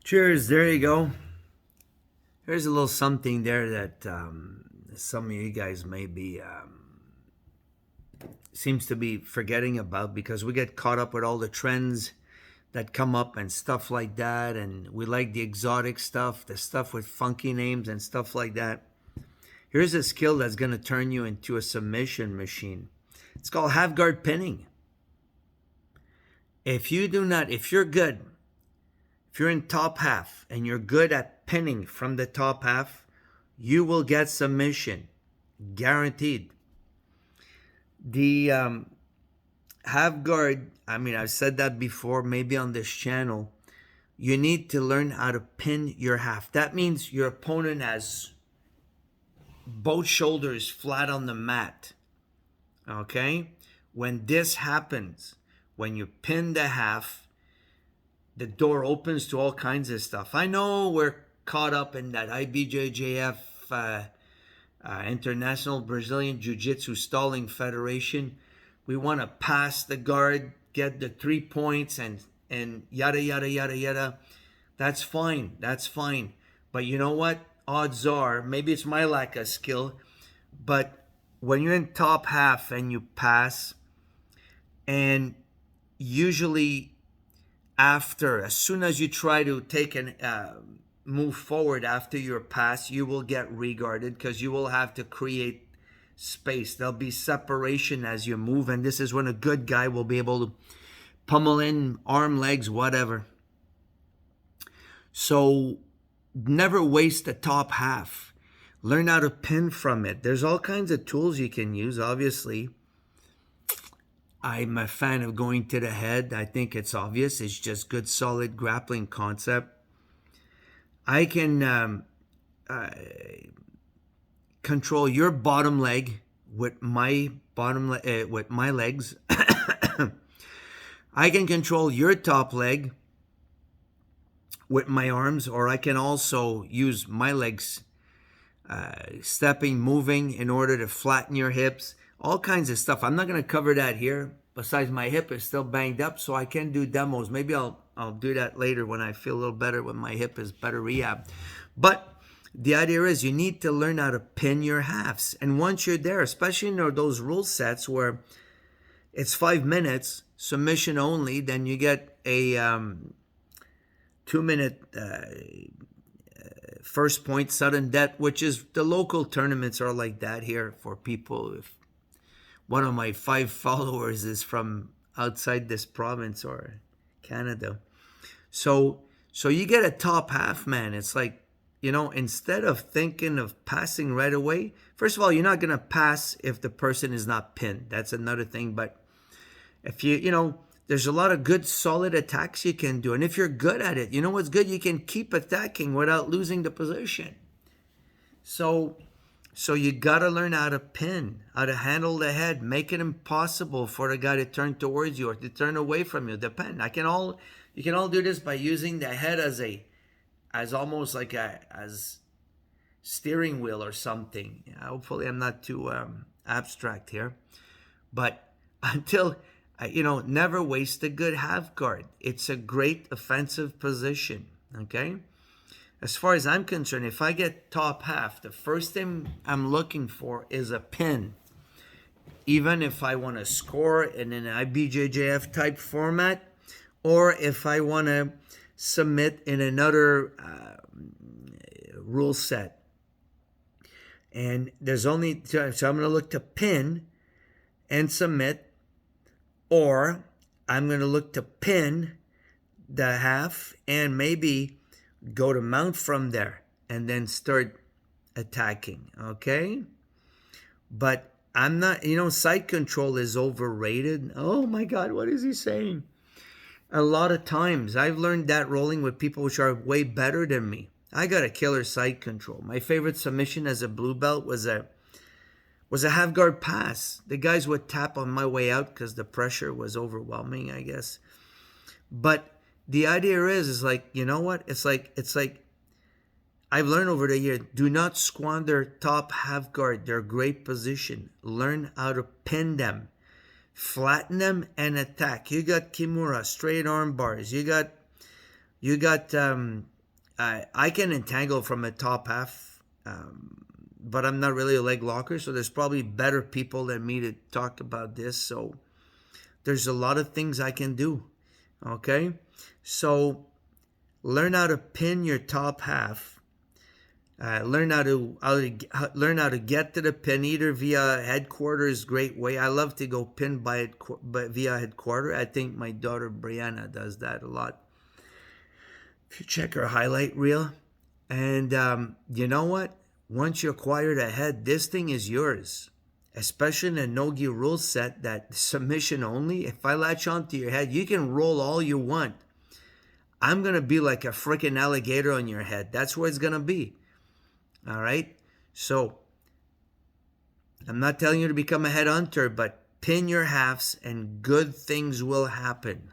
Cheers. There you go. Here's a little something there that some of you guys may be seems to be forgetting about because we get caught up with all the trends that come up and stuff like that, and we like the exotic stuff, the stuff with funky names and stuff like that. Here's a skill that's going to turn you into a submission machine. It's called half guard pinning. If you're good, if you're in top half and you're good at pinning from the top half, you will get submission, guaranteed. The half guard, I've said that before, maybe on this channel. You need to learn how to pin your half. That means your opponent has both shoulders flat on the mat. Okay? When this happens, when you pin the half, the door opens to all kinds of stuff. I know we're caught up in that IBJJF, International Brazilian Jiu-Jitsu Stalling Federation. We want to pass the guard, get the 3 points, and yada, yada, yada, yada. That's fine. That's fine. But you know what? Odds are, maybe it's my lack of skill, but when you're in top half and you pass, and usually as soon as you try to take an move forward after your pass, you will get regarded because you will have to create space. There'll be separation as you move, and this is when a good guy will be able to pummel in arm, legs, whatever. So never waste the top half. Learn how to pin from it. There's all kinds of tools you can use, obviously. I'm a fan of going to the head. I think it's obvious. It's just good, solid grappling concept. I can control your bottom leg with my with my legs. I can control your top leg with my arms, or I can also use my legs, stepping, moving in order to flatten your hips. All kinds of stuff. I'm not going to cover that here. Besides, my hip is still banged up, so I can do demos. Maybe I'll do that later when I feel a little better, when my hip is better rehab. But the idea is you need to learn how to pin your halves. And once you're there, especially in those rule sets where it's 5 minutes, submission only, then you get a 2-minute first point sudden death, which is the local tournaments are like that here for people. If one of my 5 followers is from outside this province or Canada. So you get a top half, man. It's like, instead of thinking of passing right away, first of all, you're not going to pass if the person is not pinned. That's another thing. But if there's a lot of good, solid attacks you can do. And if you're good at it, you know what's good? You can keep attacking without losing the position. So you got to learn how to pin, how to handle the head, make it impossible for the guy to turn towards you or to turn away from you. Depend. You can all do this by using the head as almost like as steering wheel or something. Hopefully I'm not too abstract here. But never waste a good half guard. It's a great offensive position, okay? As far as I'm concerned, if I get top half, the first thing I'm looking for is a pin. Even if I want to score in an IBJJF type format, or if I want to submit in another rule set. And there's only, so I'm going to look to pin and submit, or I'm going to look to pin the half and maybe go to mount from there and then start attacking, okay? But I'm not, side control is overrated. Oh my God, what is he saying? A lot of times, I've learned that rolling with people which are way better than me. I got a killer side control. My favorite submission as a blue belt was a half guard pass. The guys would tap on my way out because the pressure was overwhelming, I guess. But the idea is like, you know what? It's like I've learned over the year, do not squander top half guard. They're a great position. Learn how to pin them, flatten them, and attack. You got Kimura, straight arm bars. You got I can entangle from a top half, but I'm not really a leg locker, so there's probably better people than me to talk about this. So there's a lot of things I can do. Okay, so learn how to pin your top half. Learn how to get to the pin either via headquarters. Great way. I love to go pin via headquarter. I think my daughter Brianna does that a lot. If you check her highlight reel, and you know what? Once you acquire the head, this thing is yours. Especially in a no-gi rule set that submission only. If I latch onto your head, you can roll all you want. I'm gonna be like a freaking alligator on your head. That's what it's gonna be. All right. So I'm not telling you to become a head hunter, but pin your halves and good things will happen.